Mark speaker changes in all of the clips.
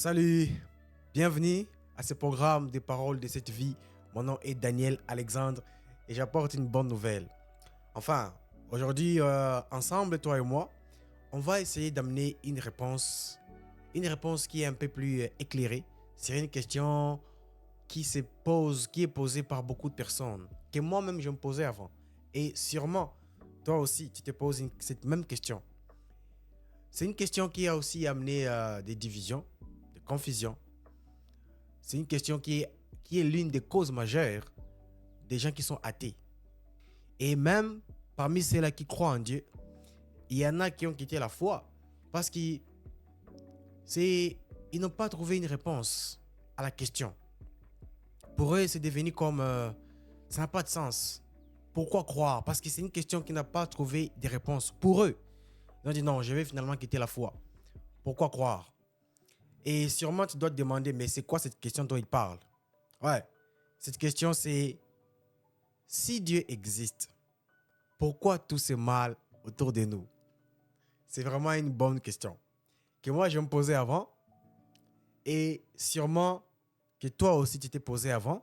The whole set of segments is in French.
Speaker 1: Salut, bienvenue à ce programme des paroles de cette vie. Mon nom est Daniel Alexandre et j'apporte une bonne nouvelle. Enfin, aujourd'hui, ensemble, toi et moi, on va essayer d'amener une réponse qui est un peu plus éclairée sur une question qui est posée par beaucoup de personnes, que moi-même je me posais avant. Et sûrement, toi aussi, tu te poses cette même question. C'est une question qui a aussi amené des divisions, des confusions. C'est une question qui est l'une des causes majeures des gens qui sont athées. Et même parmi ceux-là qui croient en Dieu, il y en a qui ont quitté la foi parce qu'ils n'ont pas trouvé une réponse à la question. Pour eux, c'est devenu comme ça n'a pas de sens. Pourquoi croire? Parce que c'est une question qui n'a pas trouvé de réponse pour eux. Ils ont dit non, je vais finalement quitter la foi. Pourquoi croire? Et sûrement tu dois te demander, mais c'est quoi cette question dont il parle? Ouais, cette question c'est, si Dieu existe, pourquoi tout ce mal autour de nous? C'est vraiment une bonne question que moi je me posais avant et sûrement que toi aussi tu t'es posé avant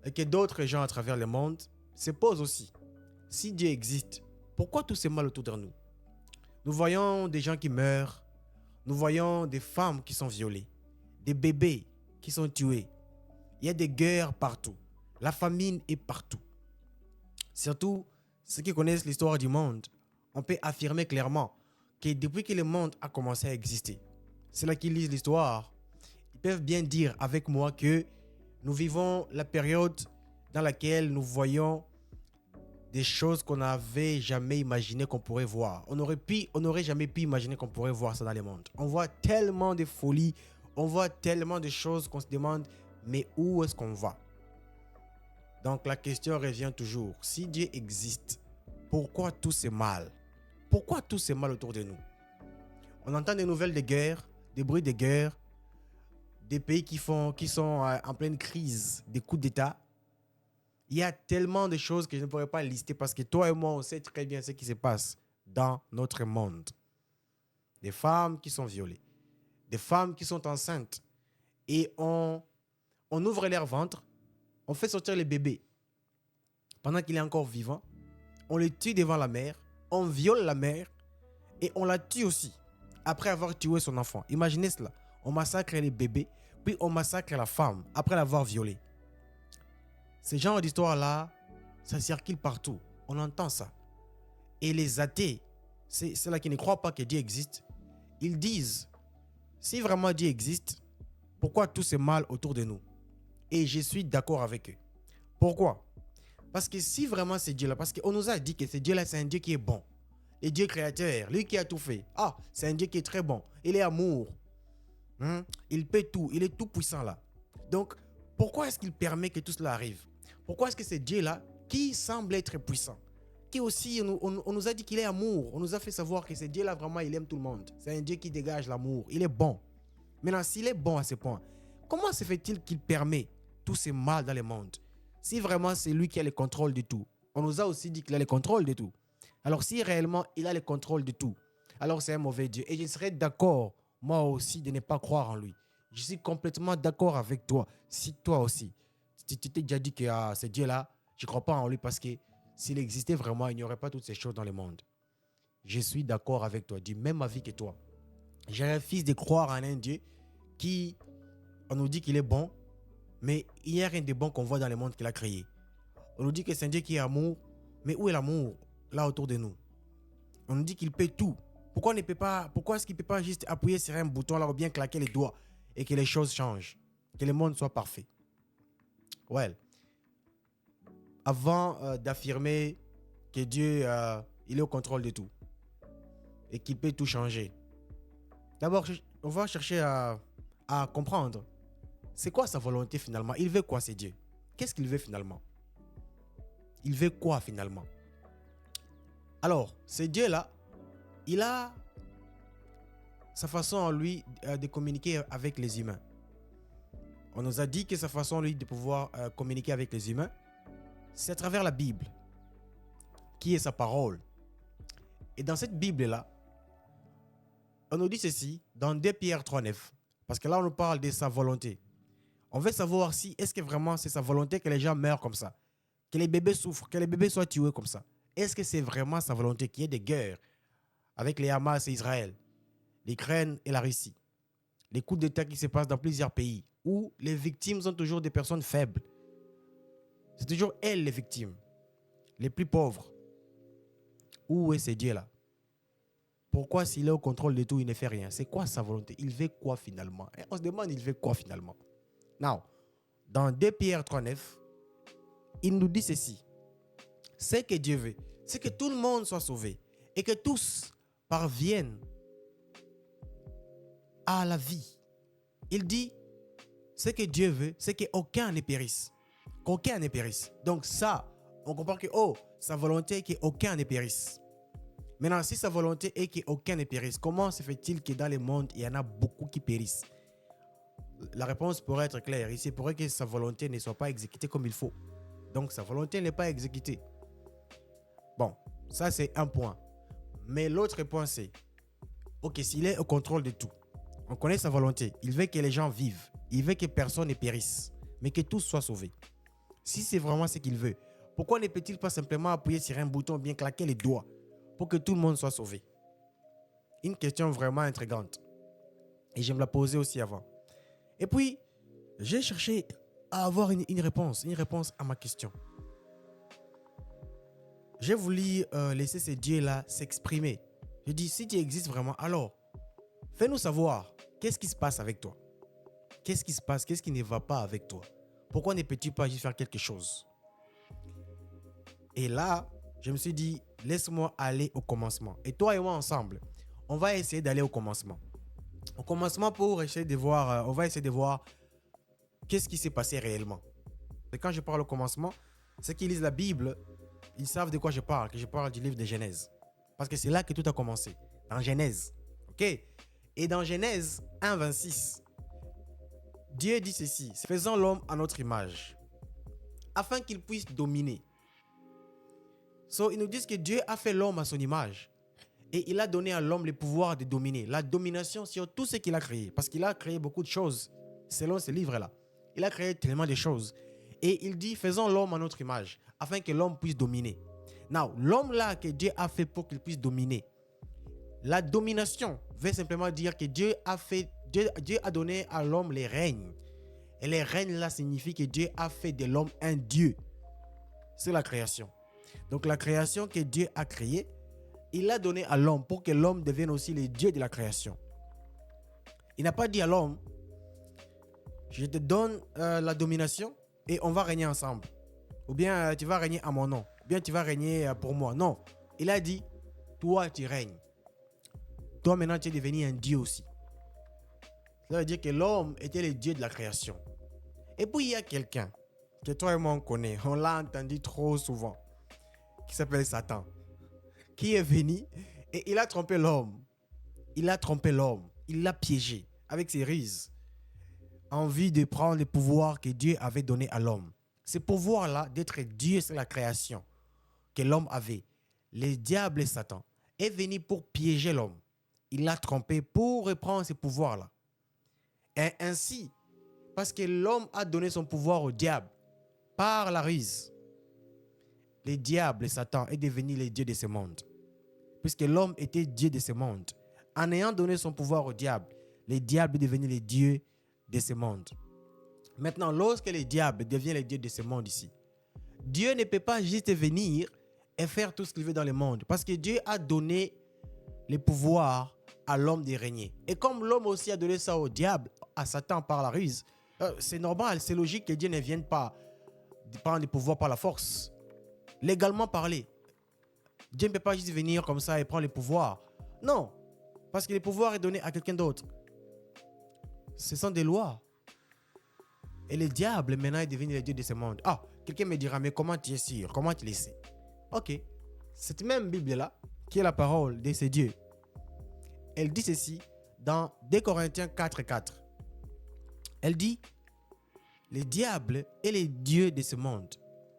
Speaker 1: et que d'autres gens à travers le monde se posent aussi. Si Dieu existe, pourquoi tout ce mal autour de nous? Nous voyons des gens qui meurent, nous voyons des femmes qui sont violées, des bébés qui sont tués. Il y a des guerres partout. La famine est partout. Surtout, ceux qui connaissent l'histoire du monde, on peut affirmer clairement que depuis que le monde a commencé à exister, ceux-là qui lisent l'histoire, ils peuvent bien dire avec moi que nous vivons la période dans laquelle nous voyons des choses qu'on n'avait jamais imaginé qu'on pourrait voir. On n'aurait jamais pu imaginer qu'on pourrait voir ça dans le monde. On voit tellement de folies, on voit tellement de choses qu'on se demande, mais où est-ce qu'on va? Donc la question revient toujours. Si Dieu existe, pourquoi tout ce mal? Pourquoi tout ce mal autour de nous? On entend des nouvelles de guerre, des bruits de guerre, des pays qui sont en pleine crise, des coups d'État. Il y a tellement de choses que je ne pourrais pas lister parce que toi et moi, on sait très bien ce qui se passe dans notre monde. Des femmes qui sont violées, des femmes qui sont enceintes et on ouvre leur ventre, on fait sortir les bébés pendant qu'il est encore vivant, on le tue devant la mère, on viole la mère et on la tue aussi après avoir tué son enfant. Imaginez cela, on massacre les bébés, puis on massacre la femme après l'avoir violée. Ce genre d'histoire-là, ça circule partout. On entend ça. Et les athées, c'est ceux-là qui ne croient pas que Dieu existe, ils disent, si vraiment Dieu existe, pourquoi tout ce mal autour de nous? Et je suis d'accord avec eux. Pourquoi? Parce que si vraiment c'est Dieu-là, parce qu'on nous a dit que ce Dieu-là, c'est un Dieu qui est bon. Le Dieu créateur, lui qui a tout fait. Ah, c'est un Dieu qui est très bon. Il est amour. Il peut tout. Il est tout puissant là. Donc, pourquoi est-ce qu'il permet que tout cela arrive? Pourquoi est-ce que c'est Dieu-là qui semble être puissant, qui aussi, on nous a dit qu'il est amour. On nous a fait savoir que ce Dieu-là, vraiment, il aime tout le monde. C'est un Dieu qui dégage l'amour. Il est bon. Maintenant, s'il est bon à ce point, comment se fait-il qu'il permet tout ce mal dans le monde? Si vraiment c'est lui qui a le contrôle de tout, on nous a aussi dit qu'il a le contrôle de tout. Alors si réellement il a le contrôle de tout, alors c'est un mauvais Dieu. Et je serais d'accord, moi aussi, de ne pas croire en lui. Je suis complètement d'accord avec toi. Si toi aussi, tu t'es déjà dit que ce Dieu-là, je ne crois pas en lui parce que s'il existait vraiment, il n'y aurait pas toutes ces choses dans le monde. Je suis d'accord avec toi, du même avis que toi. Je refuse de croire en un Dieu qui, on nous dit qu'il est bon, mais il n'y a rien de bon qu'on voit dans le monde qu'il a créé. On nous dit que c'est un Dieu qui est amour, mais où est l'amour là autour de nous? On nous dit qu'il peut tout. Pourquoi est-ce qu'il ne peut pas juste appuyer sur un bouton là ou bien claquer les doigts et que les choses changent, que le monde soit parfait? Ouais. Avant d'affirmer que Dieu il est au contrôle de tout et qu'il peut tout changer, d'abord on va chercher à comprendre c'est quoi sa volonté finalement. Il veut quoi, c'est Dieu? Qu'est-ce qu'il veut finalement? Il veut quoi finalement? Alors, ce Dieu-là, il a sa façon en lui de communiquer avec les humains. On nous a dit que sa façon lui de pouvoir communiquer avec les humains, c'est à travers la Bible, qui est sa parole. Et dans cette Bible-là, on nous dit ceci dans 2 Pierre 3,9. Parce que là, on nous parle de sa volonté. On veut savoir si est-ce que vraiment c'est sa volonté que les gens meurent comme ça, que les bébés souffrent, que les bébés soient tués comme ça. Est-ce que c'est vraiment sa volonté qu'il y ait des guerres avec les Hamas et Israël, l'Ukraine et la Russie, les coups d'État qui se passent dans plusieurs pays, où les victimes sont toujours des personnes faibles. C'est toujours elles les victimes, les plus pauvres. Où est ce Dieu-là? Pourquoi s'il est au contrôle de tout, il ne fait rien? C'est quoi sa volonté? Il veut quoi finalement? Et on se demande, il veut quoi finalement? Now, dans 2 Pierre 3,9, il nous dit ceci. Ce que Dieu veut, c'est que tout le monde soit sauvé et que tous parviennent à la vie. Il dit, ce que Dieu veut, c'est qu'aucun ne périsse. Qu'aucun ne périsse. Donc ça, on comprend que, sa volonté est qu'aucun ne périsse. Maintenant, si sa volonté est qu'aucun ne périsse, comment se fait-il que dans le monde, il y en a beaucoup qui périssent? La réponse pourrait être claire. Ici, il pourrait que sa volonté ne soit pas exécutée comme il faut. Donc, sa volonté n'est pas exécutée. Bon, ça c'est un point. Mais l'autre point c'est, ok, s'il est au contrôle de tout, on connaît sa volonté. Il veut que les gens vivent. Il veut que personne ne périsse, mais que tous soient sauvés. Si c'est vraiment ce qu'il veut, pourquoi ne peut-il pas simplement appuyer sur un bouton, bien claquer les doigts pour que tout le monde soit sauvé? Une question vraiment intrigante. Et je me la posais aussi avant. Et puis, j'ai cherché à avoir une réponse à ma question. J'ai voulu laisser ce Dieu-là s'exprimer. Je dis, si tu existes vraiment, alors, fais-nous savoir, qu'est-ce qui se passe avec toi? Qu'est-ce qui se passe? Qu'est-ce qui ne va pas avec toi? Pourquoi ne peux-tu pas juste faire quelque chose? Et là, je me suis dit, laisse-moi aller au commencement. Et toi et moi ensemble, on va essayer d'aller au commencement. Au commencement pour essayer de voir, on va essayer de voir qu'est-ce qui s'est passé réellement. Et quand je parle au commencement, ceux qui lisent la Bible, ils savent de quoi je parle, que je parle du livre de Genèse. Parce que c'est là que tout a commencé, dans Genèse. Ok? Et dans Genèse 1, 26, Dieu dit ceci, faisons l'homme à notre image, afin qu'il puisse dominer. So, ils nous disent que Dieu a fait l'homme à son image. Et il a donné à l'homme le pouvoir de dominer, la domination sur tout ce qu'il a créé. Parce qu'il a créé beaucoup de choses, selon ce livre-là. Il a créé tellement de choses. Et il dit, faisons l'homme à notre image, afin que l'homme puisse dominer. Now, l'homme là que Dieu a fait pour qu'il puisse dominer, la domination veut simplement dire que Dieu a donné à l'homme les règnes. Et les règnes là signifient que Dieu a fait de l'homme un Dieu. C'est la création. Donc la création que Dieu a créée, il l'a donné à l'homme pour que l'homme devienne aussi le Dieu de la création. Il n'a pas dit à l'homme, je te donne la domination et on va régner ensemble. Ou bien tu vas régner à mon nom. Ou bien tu vas régner pour moi. Non. Il a dit, toi tu règnes. Toi maintenant tu es devenu un Dieu aussi. Ça veut dire que l'homme était le Dieu de la création. Et puis il y a quelqu'un que toi et moi on connaît. On l'a entendu trop souvent. Qui s'appelle Satan. Qui est venu et il a trompé l'homme. Il a trompé l'homme. Il l'a piégé avec ses ruses. En vue de prendre le pouvoir que Dieu avait donné à l'homme. Ce pouvoir-là d'être Dieu sur la création que l'homme avait. Le diable et Satan est venu pour piéger l'homme. Il l'a trompé pour reprendre ce pouvoir-là. Et ainsi, parce que l'homme a donné son pouvoir au diable par la ruse, le diable et Satan est devenu le Dieu de ce monde. Puisque l'homme était Dieu de ce monde. En ayant donné son pouvoir au diable, le diable est devenu le Dieu de ce monde. Maintenant, lorsque le diable devient le Dieu de ce monde ici, Dieu ne peut pas juste venir et faire tout ce qu'il veut dans le monde. Parce que Dieu a donné le pouvoir à l'homme de régner. Et comme l'homme aussi a donné ça au diable, à Satan par la ruse, c'est normal, c'est logique que Dieu ne vienne pas prendre le pouvoir par la force. Légalement parlé, Dieu ne peut pas juste venir comme ça et prendre le pouvoir. Non, parce que le pouvoir est donné à quelqu'un d'autre. Ce sont des lois. Et le diable maintenant est devenu le Dieu de ce monde. Ah, quelqu'un me dira, mais comment tu es sûr? Comment tu le sais? Ok, cette même Bible-là, qui est la parole de ce Dieu, elle dit ceci dans 2 Corinthiens 4:4. Elle dit, le diable est le Dieu de ce monde.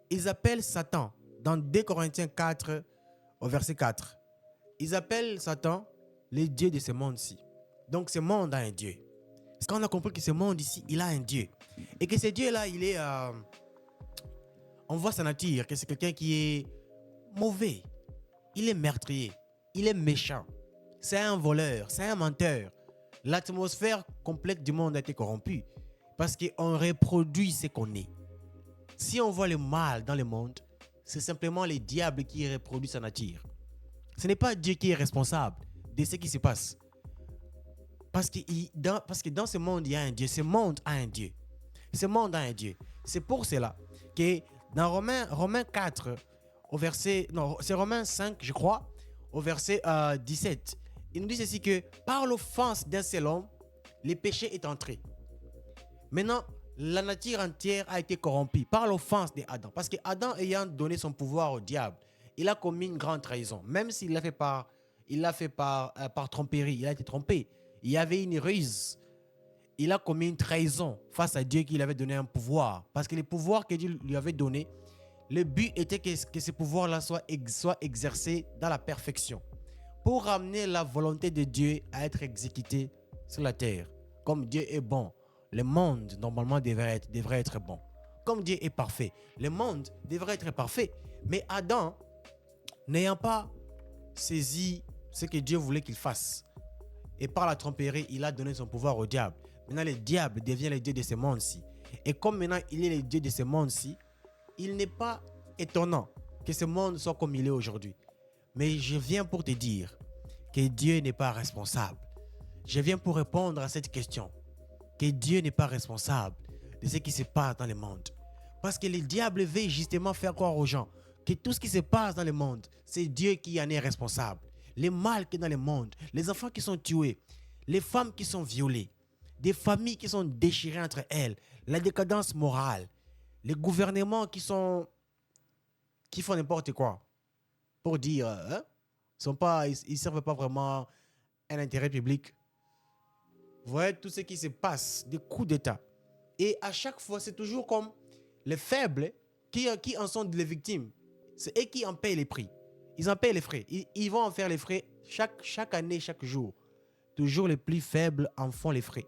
Speaker 1: Ils appellent Satan, dans 2 Corinthiens 4, au verset 4. Ils appellent Satan le Dieu de ce monde-ci. Donc ce monde a un Dieu. Parce qu'on a compris que ce monde ici, il a un Dieu. Et que ce Dieu-là, il est... on voit sa nature, que c'est quelqu'un qui est mauvais. Il est meurtrier. Il est méchant. C'est un voleur. C'est un menteur. L'atmosphère complète du monde a été corrompue. Parce qu'on reproduit ce qu'on est. Si on voit le mal dans le monde, c'est simplement les diables qui reproduisent sa nature. Ce n'est pas Dieu qui est responsable de ce qui se passe. Parce que dans ce monde, il y a un Dieu. Ce monde a un Dieu. Ce monde a un Dieu. C'est pour cela que dans Romains 4, au verset... Non, c'est Romains 5, je crois, au verset 17. Il nous dit ceci que par l'offense d'un seul homme, le péché est entré. Maintenant, la nature entière a été corrompue par l'offense d'Adam. Parce que Adam, ayant donné son pouvoir au diable, il a commis une grande trahison. Même s'il l'a fait par tromperie, il a été trompé. Il y avait une ruse. Il a commis une trahison face à Dieu qui lui avait donné un pouvoir. Parce que le pouvoir que Dieu lui avait donné, le but était que ce pouvoir-là soit exercé dans la perfection. Pour ramener la volonté de Dieu à être exécutée sur la terre. Comme Dieu est bon, le monde normalement devrait être bon. Comme Dieu est parfait, le monde devrait être parfait. Mais Adam, n'ayant pas saisi ce que Dieu voulait qu'il fasse, et par la tromperie, il a donné son pouvoir au diable. Maintenant, le diable devient le Dieu de ce monde-ci. Et comme maintenant, il est le Dieu de ce monde-ci, il n'est pas étonnant que ce monde soit comme il est aujourd'hui. Mais je viens pour te dire que Dieu n'est pas responsable. Je viens pour répondre à cette question. Que Dieu n'est pas responsable de ce qui se passe dans le monde. Parce que le diable veut justement faire croire aux gens que tout ce qui se passe dans le monde, c'est Dieu qui en est responsable. Les mal qui est dans le monde, les enfants qui sont tués, les femmes qui sont violées, des familles qui sont déchirées entre elles, la décadence morale, les gouvernements qui font n'importe quoi pour dire, ils ne servent pas vraiment un intérêt public. Vous voyez tout ce qui se passe, des coups d'État. Et à chaque fois, c'est toujours comme les faibles qui en sont les victimes. C'est eux qui en payent les prix. Ils en payent les frais. Ils vont en faire les frais chaque année, chaque jour. Toujours les plus faibles en font les frais.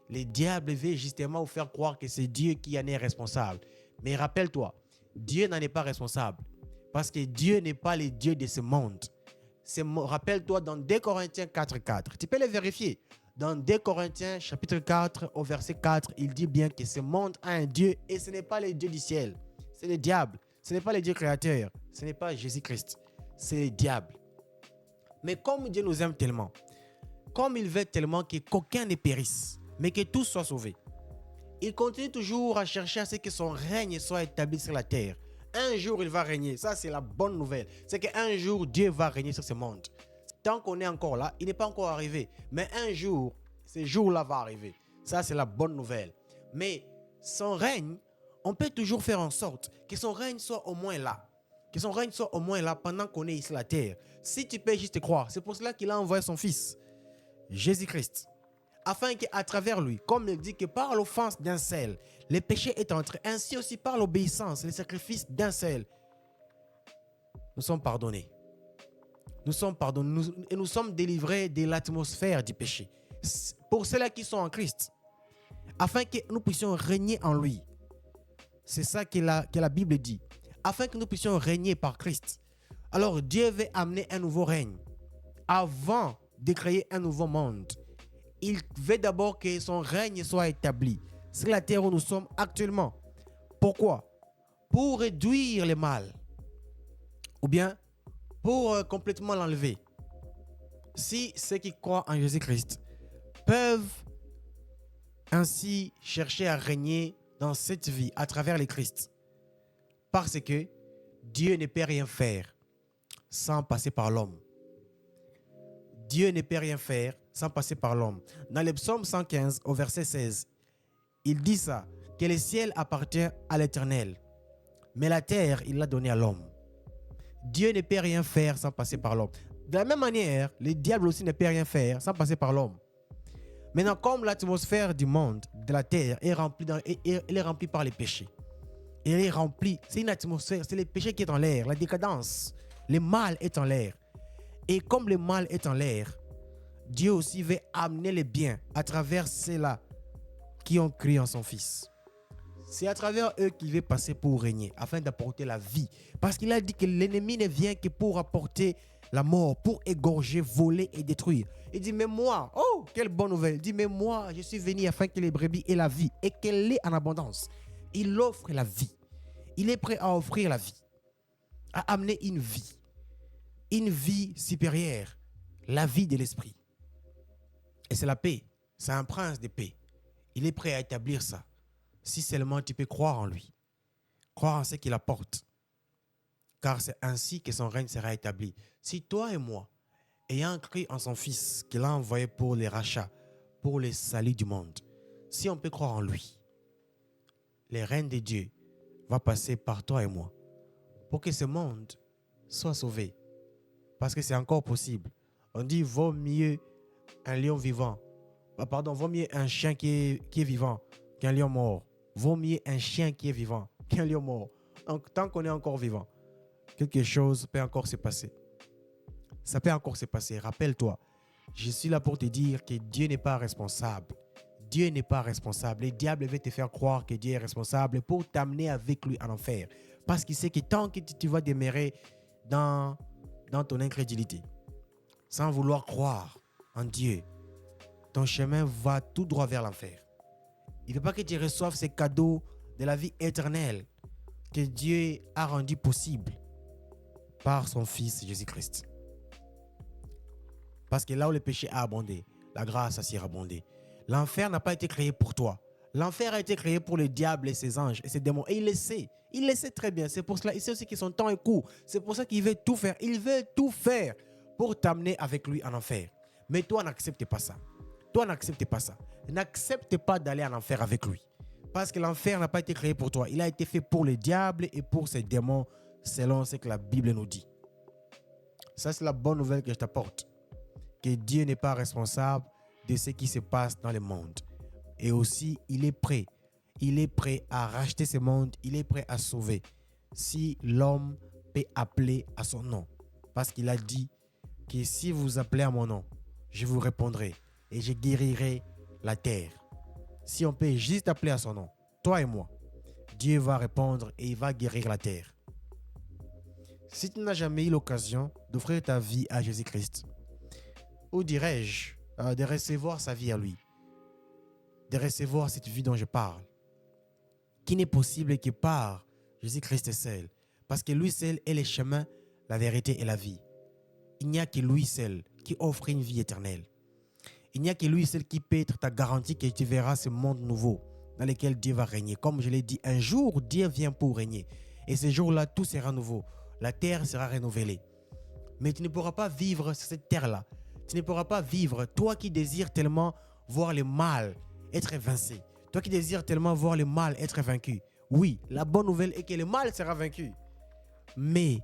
Speaker 1: Les diables veulent justement vous faire croire que c'est Dieu qui en est responsable. Mais rappelle-toi, Dieu n'en est pas responsable. Parce que Dieu n'est pas le Dieu de ce monde. Rappelle-toi dans 2 Corinthiens 4:4. Tu peux le vérifier. Dans 2 Corinthiens chapitre 4 au verset 4, il dit bien que ce monde a un Dieu et ce n'est pas le Dieu du ciel. C'est le diable. Ce n'est pas le Dieu créateur. Ce n'est pas Jésus-Christ. C'est le diable. Mais comme Dieu nous aime tellement, comme il veut tellement qu'aucun ne périsse, mais que tous soient sauvés, il continue toujours à chercher à ce que son règne soit établi sur la terre. Un jour, il va régner. Ça, c'est la bonne nouvelle. C'est qu'un jour, Dieu va régner sur ce monde. Tant qu'on est encore là, il n'est pas encore arrivé. Mais un jour, ce jour-là va arriver. Ça, c'est la bonne nouvelle. Mais son règne, on peut toujours faire en sorte que son règne soit au moins là. Que son règne soit au moins là pendant qu'on est ici sur la terre. Si tu peux juste croire, c'est pour cela qu'il a envoyé son fils, Jésus-Christ, afin qu'à travers lui, comme il dit que par l'offense d'un seul, le péché est entré, ainsi aussi par l'obéissance, le sacrifice d'un seul, nous sommes pardonnés. Nous sommes pardonnés et nous sommes délivrés de l'atmosphère du péché. Pour ceux-là qui sont en Christ, afin que nous puissions régner en lui. C'est ça que la Bible dit. Afin que nous puissions régner par Christ. Alors Dieu veut amener un nouveau règne. Avant de créer un nouveau monde, il veut d'abord que son règne soit établi sur la terre où nous sommes actuellement. Pourquoi? Pour réduire le mal. Ou bien pour complètement l'enlever. Si ceux qui croient en Jésus-Christ peuvent ainsi chercher à régner dans cette vie à travers le Christ, parce que Dieu ne peut rien faire sans passer par l'homme. Dieu ne peut rien faire sans passer par l'homme. Dans le psaume 115, au verset 16, il dit ça, que le ciel appartient à l'Éternel, mais la terre, il l'a donnée à l'homme. Dieu ne peut rien faire sans passer par l'homme. De la même manière, le diable aussi ne peut rien faire sans passer par l'homme. Maintenant, comme l'atmosphère du monde, de la terre, est remplie par les péchés. Elle est remplie, c'est une atmosphère, c'est le péché qui est en l'air, la décadence. Le mal est en l'air. Et comme le mal est en l'air, Dieu aussi veut amener le bien à travers ceux-là qui ont cru en son Fils. C'est à travers eux qu'il veut passer pour régner, afin d'apporter la vie. Parce qu'il a dit que l'ennemi ne vient que pour apporter la mort, pour égorger, voler et détruire. Il dit, mais moi, oh, quelle bonne nouvelle. Il dit, mais moi, je suis venu afin que les brebis aient la vie et qu'elle l'ait en abondance. Il offre la vie. Il est prêt à offrir la vie, à amener une vie supérieure, la vie de l'esprit. Et c'est la paix. C'est un prince de paix. Il est prêt à établir ça. Si seulement tu peux croire en lui, croire en ce qu'il apporte. Car c'est ainsi que son règne sera établi. Si toi et moi, ayant cru en son Fils qu'il a envoyé pour les rachats, pour le salut du monde, si on peut croire en lui, le règne de Dieu va passer par toi et moi pour que ce monde soit sauvé. Parce que c'est encore possible. On dit, vaut mieux un lion vivant. Vaut mieux un chien qui est vivant qu'un lion mort. Vaut mieux un chien qui est vivant qu'un lion mort. Donc, tant qu'on est encore vivant, quelque chose peut encore se passer. Ça peut encore se passer. Rappelle-toi, je suis là pour te dire que Dieu n'est pas responsable. Dieu n'est pas responsable. Le diable veut te faire croire que Dieu est responsable pour t'amener avec lui en enfer. Parce qu'il sait que tant que tu vas demeurer dans ton incrédulité, sans vouloir croire en Dieu, ton chemin va tout droit vers l'enfer. Il ne veut pas que tu reçoives ces cadeaux de la vie éternelle que Dieu a rendu possible par son Fils Jésus-Christ. Parce que là où le péché a abondé, la grâce a surabondé. L'enfer n'a pas été créé pour toi. L'enfer a été créé pour le diable et ses anges et ses démons. Et il le sait. Il le sait très bien. C'est pour cela. Il sait aussi que son temps est court. C'est pour ça qu'il veut tout faire. Il veut tout faire pour t'amener avec lui en enfer. Mais toi, n'accepte pas ça. Toi, n'accepte pas ça. N'accepte pas d'aller en enfer avec lui. Parce que l'enfer n'a pas été créé pour toi. Il a été fait pour le diable et pour ses démons, selon ce que la Bible nous dit. Ça, c'est la bonne nouvelle que je t'apporte. Que Dieu n'est pas responsable de ce qui se passe dans le monde. Et aussi, il est prêt. Il est prêt à racheter ce monde. Il est prêt à sauver. Si l'homme peut appeler à son nom. Parce qu'il a dit que si vous appelez à mon nom, je vous répondrai et je guérirai la terre. Si on peut juste appeler à son nom, toi et moi, Dieu va répondre et il va guérir la terre. Si tu n'as jamais eu l'occasion d'offrir ta vie à Jésus-Christ, ou dirais-je, de recevoir sa vie à lui, de recevoir cette vie dont je parle, qui n'est possible que par Jésus-Christ seul, parce que lui seul est le chemin, la vérité et la vie. Il n'y a que lui seul qui offre une vie éternelle. Il n'y a que lui seul qui peut être ta garantie que tu verras ce monde nouveau dans lequel Dieu va régner. Comme je l'ai dit, un jour, Dieu vient pour régner. Et ce jour-là, tout sera nouveau. La terre sera renouvelée. Mais tu ne pourras pas vivre sur cette terre-là. Tu ne pourras pas vivre, toi qui désires tellement voir le mal être évincé. Toi qui désires tellement voir le mal être vaincu. Oui, la bonne nouvelle est que le mal sera vaincu. Mais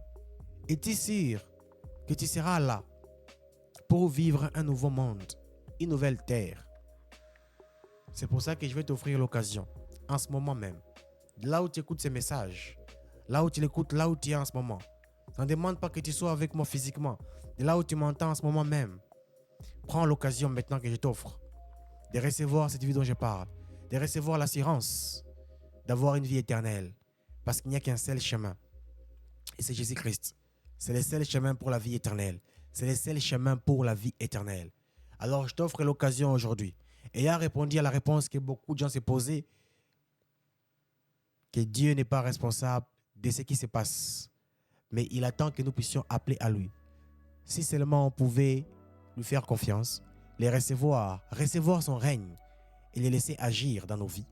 Speaker 1: es-tu sûr que tu seras là pour vivre un nouveau monde, une nouvelle terre? C'est pour ça que je vais t'offrir l'occasion, en ce moment même, là où tu écoutes ces messages, là où tu l'écoutes, là où tu es en ce moment. Ça ne demande pas que tu sois avec moi physiquement. De là où tu m'entends en ce moment même, prends l'occasion maintenant que je t'offre de recevoir cette vie dont je parle, de recevoir l'assurance d'avoir une vie éternelle. Parce qu'il n'y a qu'un seul chemin. Et c'est Jésus-Christ. C'est le seul chemin pour la vie éternelle. C'est le seul chemin pour la vie éternelle. Alors je t'offre l'occasion aujourd'hui. Ayant répondu à la réponse que beaucoup de gens se posaient, que Dieu n'est pas responsable de ce qui se passe. Mais il attend que nous puissions appeler à lui. Si seulement on pouvait lui faire confiance, les recevoir son règne et les laisser agir dans nos vies,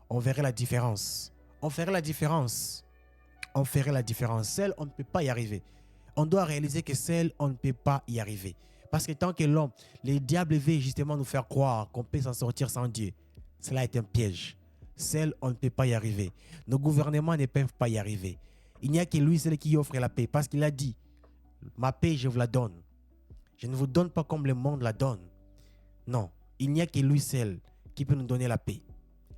Speaker 1: on verrait la différence. On ferait la différence. On ferait la différence. Seul, on ne peut pas y arriver. On doit réaliser que seul, on ne peut pas y arriver. Parce que tant que l'homme, les diables veulent justement nous faire croire qu'on peut s'en sortir sans Dieu, cela est un piège. Seul, on ne peut pas y arriver. Nos gouvernements ne peuvent pas y arriver. Il n'y a que lui seul qui offre la paix. Parce qu'il a dit, ma paix, je vous la donne. Je ne vous donne pas comme le monde la donne. Non, il n'y a que lui seul qui peut nous donner la paix.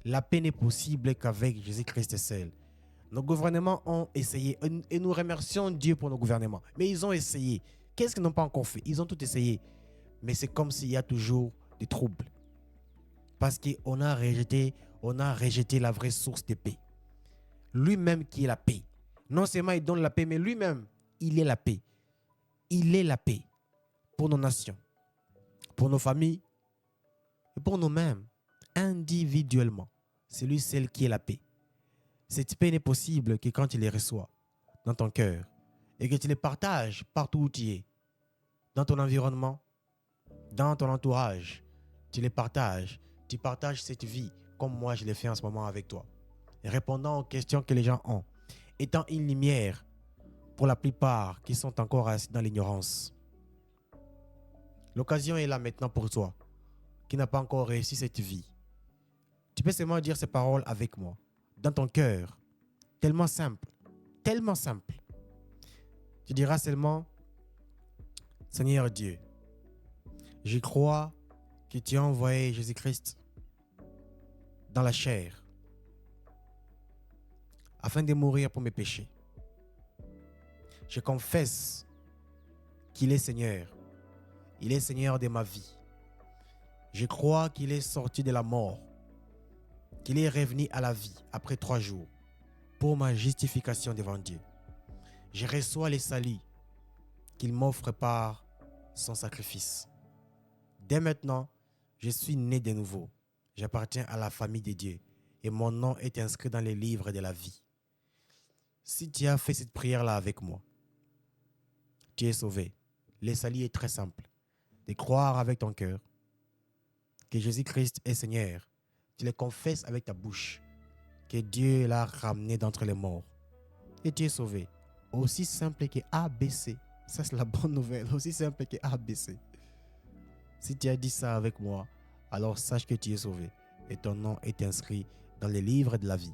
Speaker 1: La paix n'est possible qu'avec Jésus-Christ seul. Nos gouvernements ont essayé et nous remercions Dieu pour nos gouvernements. Mais ils ont essayé. Qu'est-ce qu'ils n'ont pas encore fait? Ils ont tout essayé. mais c'est comme s'il y a toujours des troubles. Parce qu'on a rejeté la vraie source de paix. Lui-même qui est la paix. Non seulement il donne la paix, mais lui-même, il est la paix. Il est la paix pour nos nations, pour nos familles et pour nous-mêmes, individuellement. C'est lui seul qui est la paix. Cette paix n'est possible que quand tu les reçois dans ton cœur et que tu les partages partout où tu es, dans ton environnement, dans ton entourage. Tu les partages. Tu partages cette vie comme moi je l'ai fait en ce moment avec toi. Répondant aux questions que les gens ont. Étant une lumière pour la plupart qui sont encore assis dans l'ignorance. L'occasion est là maintenant pour toi qui n'a pas encore réussi cette vie. Tu peux seulement dire ces paroles avec moi, dans ton cœur. Tellement simple. Tellement simple. Tu diras seulement, Seigneur Dieu, je crois que tu as envoyé Jésus-Christ dans la chair afin de mourir pour mes péchés. Je confesse qu'il est Seigneur. Il est Seigneur de ma vie. Je crois qu'il est sorti de la mort, qu'il est revenu à la vie après 3 jours pour ma justification devant Dieu. Je reçois les saluts qu'il m'offre par son sacrifice. Dès maintenant, je suis né de nouveau. J'appartiens à la famille de Dieu et mon nom est inscrit dans les livres de la vie. Si tu as fait cette prière-là avec moi, tu es sauvé. Le salut est très simple. De croire avec ton cœur que Jésus-Christ est Seigneur. Tu le confesses avec ta bouche que Dieu l'a ramené d'entre les morts. Et tu es sauvé. Aussi simple que ABC. Ça, c'est la bonne nouvelle. Aussi simple que ABC. Si tu as dit ça avec moi, alors sache que tu es sauvé et ton nom est inscrit dans les livres de la vie.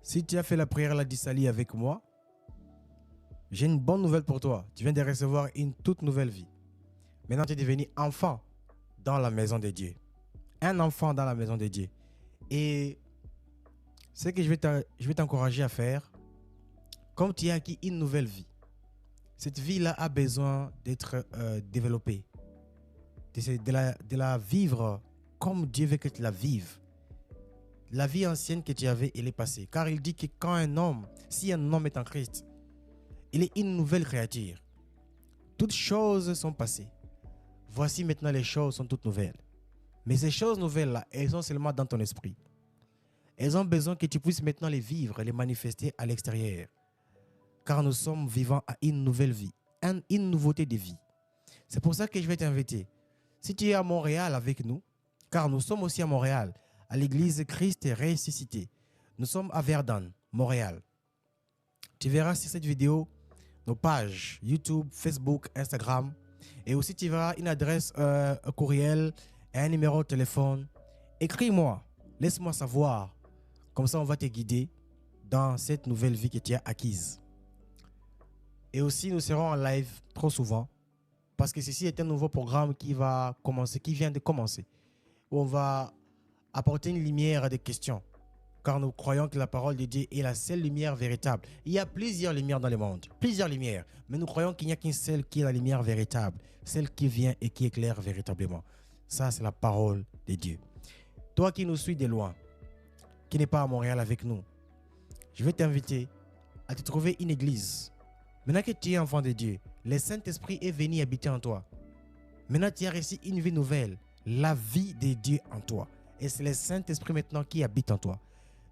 Speaker 1: Si tu as fait la prière la Dissali avec moi, j'ai une bonne nouvelle pour toi. Tu viens de recevoir une toute nouvelle vie. Maintenant, tu es devenu enfant dans la maison de Dieu. Un enfant dans la maison de Dieu. Et ce que je vais t'encourager à faire, comme tu as acquis une nouvelle vie, cette vie-là a besoin d'être développée. De la vivre comme Dieu veut que tu la vives. La vie ancienne que tu avais, elle est passée. Car il dit que si un homme est en Christ, il est une nouvelle créature. Toutes choses sont passées. Voici maintenant les choses sont toutes nouvelles. Mais ces choses nouvelles-là, elles sont seulement dans ton esprit. Elles ont besoin que tu puisses maintenant les vivre, les manifester à l'extérieur. Car nous sommes vivants à une nouvelle vie, une nouveauté de vie. C'est pour ça que je vais t'inviter. Si tu es à Montréal avec nous, car nous sommes aussi à Montréal, à l'église Christ est ressuscité. Nous sommes à Verdun, Montréal. Tu verras sur cette vidéo nos pages YouTube, Facebook, Instagram. Et aussi tu verras une adresse courriel et un numéro de téléphone. Écris-moi, laisse-moi savoir. Comme ça, on va te guider dans cette nouvelle vie que tu as acquise. Et aussi, nous serons en live trop souvent. Parce que ceci est un nouveau programme qui vient de commencer. Où on va apporter une lumière à des questions. Car nous croyons que la parole de Dieu est la seule lumière véritable. Il y a plusieurs lumières dans le monde. Plusieurs lumières. Mais nous croyons qu'il n'y a qu'une seule qui est la lumière véritable. Celle qui vient et qui éclaire véritablement. Ça, c'est la parole de Dieu. Toi qui nous suis de loin, qui n'est pas à Montréal avec nous, je vais t'inviter à te trouver une église. Maintenant que tu es enfant de Dieu, le Saint-Esprit est venu habiter en toi. Maintenant, tu as reçu une vie nouvelle, la vie de Dieu en toi. Et c'est le Saint-Esprit maintenant qui habite en toi.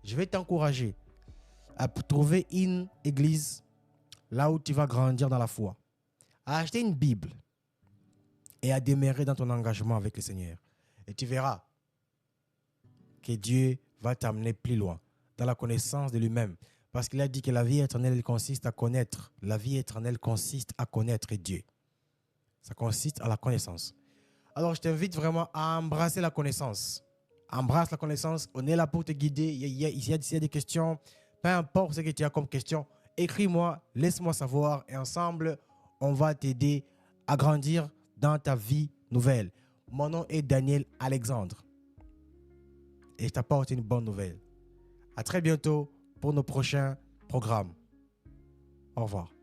Speaker 1: Je vais t'encourager à trouver une église là où tu vas grandir dans la foi, à acheter une Bible et à demeurer dans ton engagement avec le Seigneur. Et tu verras que Dieu va t'amener plus loin dans la connaissance de lui-même. Parce qu'il a dit que la vie éternelle consiste à connaître. La vie éternelle consiste à connaître Dieu. Ça consiste à la connaissance. Alors, je t'invite vraiment à embrasser la connaissance. Embrasse la connaissance. On est là pour te guider. Il y a des questions. Peu importe ce que tu as comme question, écris-moi, laisse-moi savoir. Et ensemble, on va t'aider à grandir dans ta vie nouvelle. Mon nom est Daniel Alexandre. Et je t'apporte une bonne nouvelle. À très bientôt pour nos prochains programmes. Au revoir.